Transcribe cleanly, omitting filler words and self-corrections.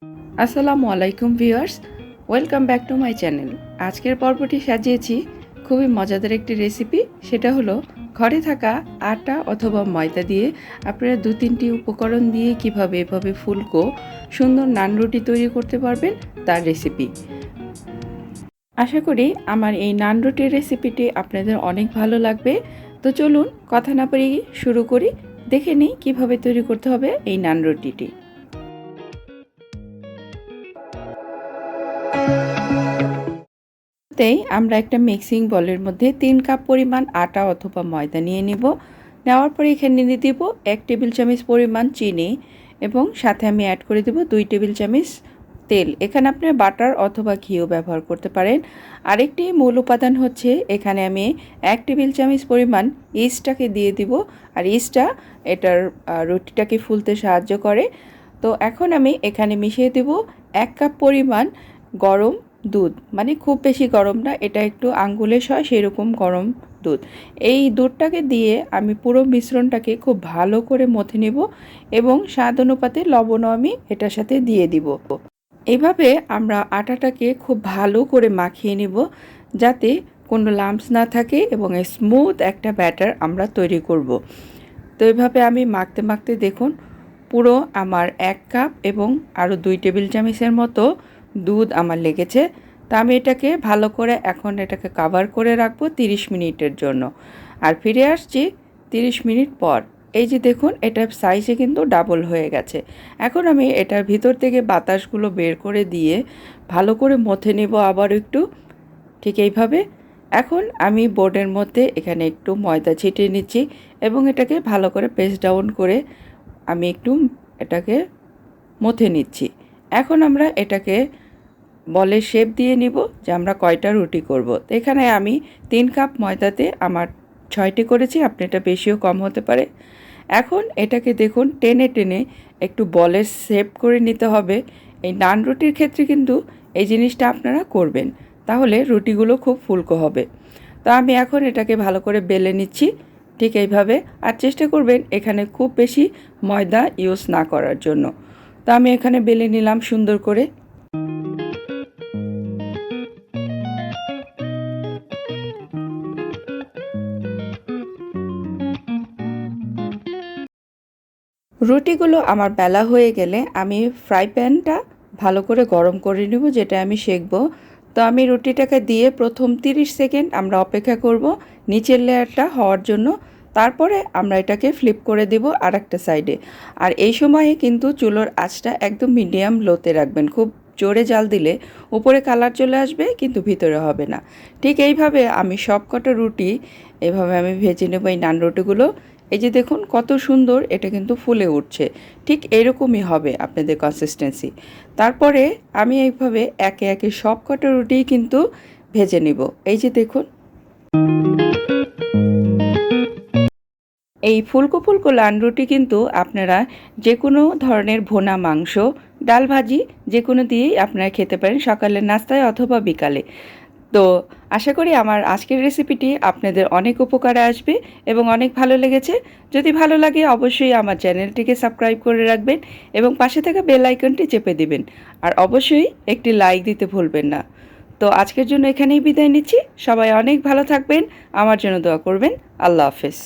আসসালামু আলাইকুম viewers, welcome back to my channel. আজকের পর্বটি সাজিয়েছি খুবই মজাদার একটি রেসিপি। সেটা হলো ঘরে থাকা আটা অথবা ময়দা দিয়ে আপনারা 2-3টি উপকরণ দিয়ে কিভাবে এভাবে ফুলকো সুন্দর নান রুটি তৈরি করতে পারবেন তার রেসিপি। আশা করি আমার এই নান রুটির রেসিপিটি আপনাদের অনেক ভালো লাগবে। তো চলুন কথা না বাড়িয়ে শুরু করি। দেখে নিই কীভাবে তৈরি করতে হবে এই নান রুটিটি। তেই আমরা একটা মিক্সিং বলের মধ্যে 3 কাপ পরিমাণ আটা অথবা ময়দা নিয়ে নিব। নেওয়ার পরে এখানে দিয়ে দিব 1 টেবিল চামচ পরিমাণ চিনি এবং সাথে আমি অ্যাড করে দেব 2 টেবিল চামচ তেল। এখানে আপনি বাটার অথবা ঘিও ব্যবহার করতে পারেন। আরেকটি মূল উপাদান হচ্ছে এখানে আমি 1 টেবিল চামচ পরিমাণ ইস্টটাকে দিয়ে দিব। আর ইস্টটা এটার রুটিটাকে ফুলতে সাহায্য করে। তো এখন আমি এখানে মিশিয়ে দেব 1 কাপ পরিমাণ গরম দুধ, মানে খুব বেশি গরম না, এটা একটু আঙ্গুলের হয় সেরকম গরম দুধ। এই দুধটাকে দিয়ে আমি পুরো মিশ্রণটাকে খুব ভালো করে মথে নেব এবং স্বাদ অনুপাতে লবণও আমি এটার সাথে দিয়ে দিব। এইভাবে আমরা আটাটাকে খুব ভালো করে মাখিয়ে নেব যাতে কোনো লাম্পস না থাকে এবং স্মুথ একটা ব্যাটার আমরা তৈরি করব। তো এইভাবে আমি মাখতে মাখতে দেখুন পুরো আমার 1 কাপ এবং আরও 2 টেবিল চামচের মতো দুধ আমার লেগেছে। তা আমি এটাকে ভালো করে এখন এটাকে কভার করে রাখবো 30 মিনিটের জন্য। আর ফিরে আসছি 30 মিনিট পর। এই যে দেখুন এটার সাইজে কিন্তু ডাবল হয়ে গেছে। এখন আমি এটার ভিতর থেকে বাতাসগুলো বের করে দিয়ে ভালো করে মথে নেব আবার একটু, ঠিক এইভাবে। এখন আমি বোর্ডের মধ্যে এখানে একটু ময়দা ছিটিয়ে নিচ্ছি এবং এটাকে ভালো করে প্রেস ডাউন করে আমি একটু এটাকে মথে নিচ্ছি। এখন আমরা এটাকে বলের শেপ দিয়ে নিব যে আমরা কয়টা রুটি করব। তো এখানে আমি 3 কাপ ময়দাতে আমার 6টি করেছি, আপনি এটা বেশিও কম হতে পারে। এখন এটাকে দেখুন টেনে টেনে একটু বলের শেপ করে নিতে হবে। এই নান রুটির ক্ষেত্রে কিন্তু এই জিনিসটা আপনারা করবেন, তাহলে রুটিগুলো খুব ফুলকো হবে। তো আমি এখন এটাকে ভালো করে বেলে নিচ্ছি ঠিক এইভাবে। আর চেষ্টা করবেন এখানে খুব বেশি ময়দা ইউজ না করার জন্য। তো আমি এখানে বেলে নিলাম সুন্দর করে। রুটিগুলো আমার বেলা হয়ে গেলে আমি ফ্রাই প্যানটা ভালো করে গরম করে নেব, যেটা আমি সেঁকবো। তো আমি রুটিটাকে দিয়ে প্রথম 30 সেকেন্ড আমরা অপেক্ষা করব নিচের লেয়ারটা হওয়ার জন্য। তারপরে আমরা এটাকে ফ্লিপ করে দেব আরেকটা সাইডে। আর এই সময়ে কিন্তু চুলোর আঁচটা একদম মিডিয়াম লোতে রাখবেন। খুব জোরে জাল দিলে উপরে কালার চলে আসবে কিন্তু ভিতরে হবে না। ঠিক এইভাবে আমি সবকটা রুটি এভাবে আমি ভেজে নেব এই নান রুটিগুলো। এই যে দেখুন কত সুন্দর এটা কিন্তু ফুলে উঠছে। ঠিক এরকমই হবে আপনাদের কনসিস্টেন্সি। তারপরে আমি এইভাবে একে একে সবকটা রুটিই কিন্তু ভেজে নিব। এই যে দেখুন এই ফুলকো ফুলকো নান রুটি কিন্তু আপনারা যে কোনো ধরনের ভুনা মাংস, ডাল ভাজি যে কোনো দিয়েই আপনারা খেতে পারেন সকালের নাস্তায় অথবা বিকালে। তো আশা করি আমার আজকের রেসিপিটি আপনাদের অনেক উপকারে আসবে এবং অনেক ভালো লেগেছে। যদি ভালো লাগে অবশ্যই আমার চ্যানেলটিকে সাবস্ক্রাইব করে রাখবেন এবং পাশে থাকা বেল আইকনটি চেপে দিবেন। আর অবশ্যই একটি লাইক দিতে ভুলবেন না। তো আজকের জন্য এখানেই বিদায় নিচ্ছি। সবাই অনেক ভালো থাকবেন, আমার জন্য দোয়া করবেন। আল্লাহ হাফেজ।